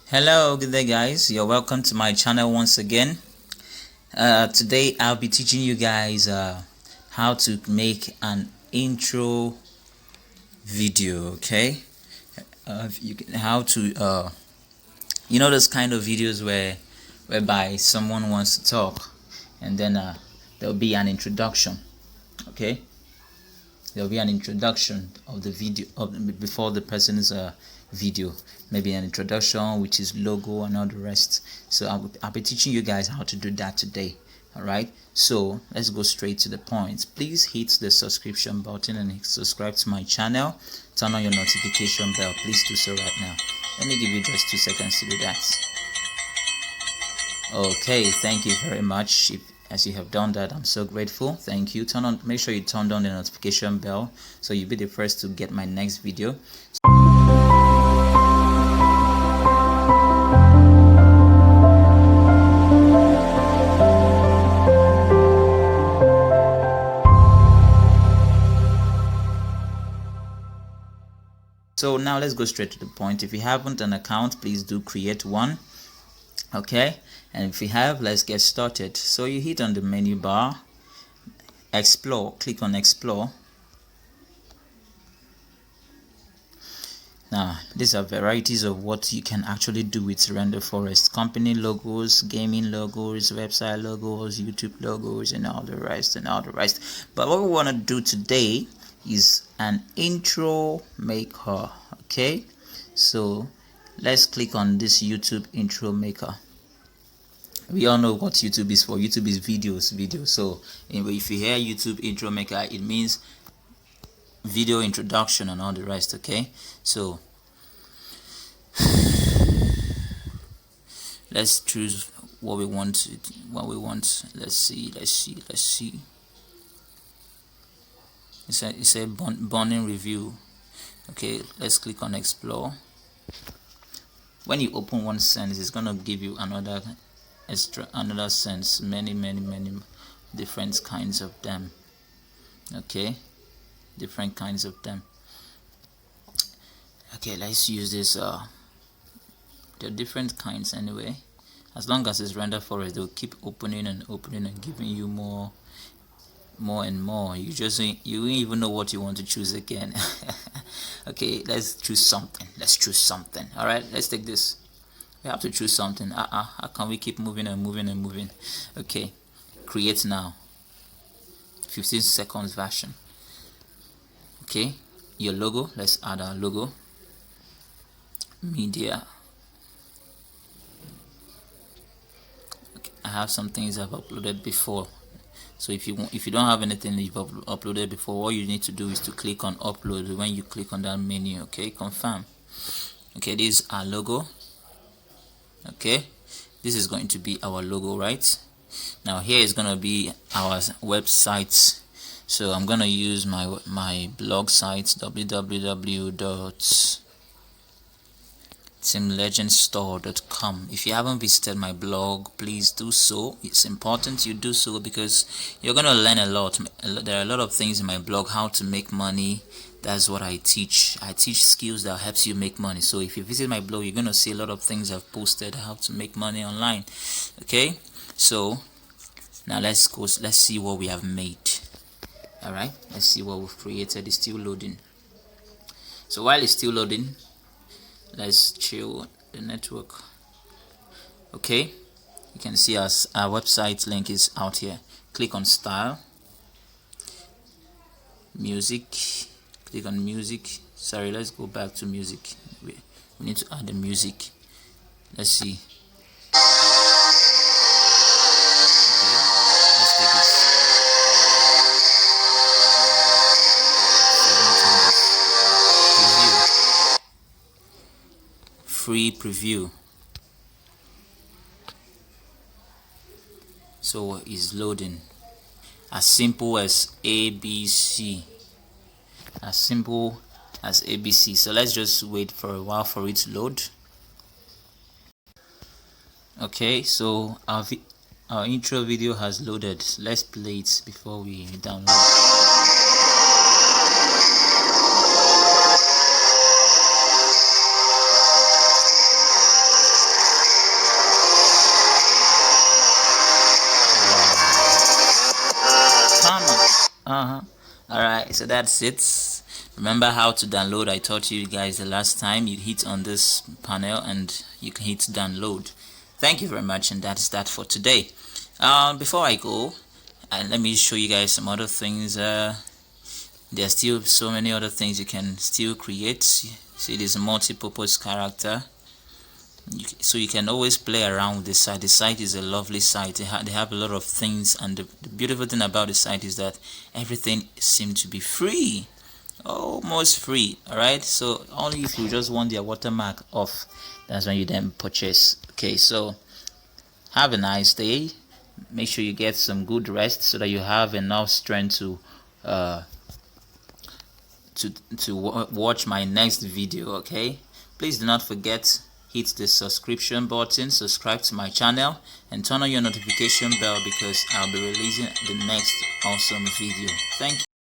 Hello, good day guys. You're welcome to my channel once again. Today I'll be teaching you guys how to make an intro video. Okay, how to those kind of videos whereby someone wants to talk and then there'll be an introduction. Okay, there'll be an introduction of the video before the person's video, maybe an introduction which is logo and all the rest. So I'll be teaching you guys how to do that today. Alright, so let's go straight to the point. Please hit the subscription button and subscribe to my channel. Turn on your notification bell. Please do so right now. Let me give you just 2 seconds to do that. Okay, thank you very much. As you have done that, I'm so grateful. Thank you. Make sure you turn on the notification bell so you'll be the first to get my next video. So now let's go straight to the point. If you haven't an account, please do create one. Okay, and if you have, let's get started. So you hit on the menu bar, explore, click on explore. Now these are varieties of what you can actually do with Render Forest: company logos, gaming logos, website logos, YouTube logos, and all the rest. But what we want to do today is an intro maker. Okay, so let's click on this YouTube intro maker. We all know what YouTube is for. YouTube is videos. So anyway, if you hear YouTube intro maker, it means video introduction and all the rest. Okay, so let's choose what we want. Let's see. It's a burning review. Okay, let's click on explore. When you open one sentence, it's gonna give you another sentence, many different kinds of them. Okay, different kinds of them. Okay, let's use this. There are different kinds anyway. As long as it's Render Forest, they'll keep opening and giving you more and more. You won't even know what you want to choose again. Okay, let's choose something. All right, let's take this. We have to choose something. How can we keep moving and moving? Okay, create now. 15 seconds version. Okay, your logo. Let's add our logo. Media. Okay, I have some things I've uploaded before. So if you don't have anything that you've uploaded before, all you need to do is to click on upload when you click on that menu. Okay, confirm. Okay, this is our logo. Okay, this is going to be our logo, right? Now here is going to be our website. So I'm going to use my blog site, www.teamlegendstore.com. If you haven't visited my blog, please do so. It's important you do so because you're going to learn a lot. There are a lot of things in my blog, how to make money. That's what I teach. I teach skills that helps you make money. So if you visit my blog, you're going to see a lot of things I've posted, how to make money online. Okay, so now let's see what we have made. All right, let's see what we've created. It's still loading. So while it's still loading, let's chill the network. Okay, you can see our website link is out here. Click on style, music. Click on music. Sorry, let's go back to music. We need to add the music. Let's see. Okay, let's take it. Free preview. So it's loading. As simple as ABC. As simple as ABC. So let's just wait for a while for it to load. Okay, so our intro video has loaded. Let's play it before we download. Alright, so that's it. Remember how to download. I taught you guys the last time. You hit on this panel and you can hit download. Thank you very much, and that's that for today. Before I go, let me show you guys some other things. There's still so many other things you can still create. See, there's a multi-purpose character. So you can always play around with the site. The site is a lovely site. They have a lot of things, and the beautiful thing about the site is that everything seems to be free, almost free. Alright, so only if you just want their watermark off, that's when you then purchase. Okay, so have a nice day. Make sure you get some good rest so that you have enough strength to watch my next video. Okay, please do not forget, hit the subscription button, subscribe to my channel, and turn on your notification bell because I'll be releasing the next awesome video. Thank you.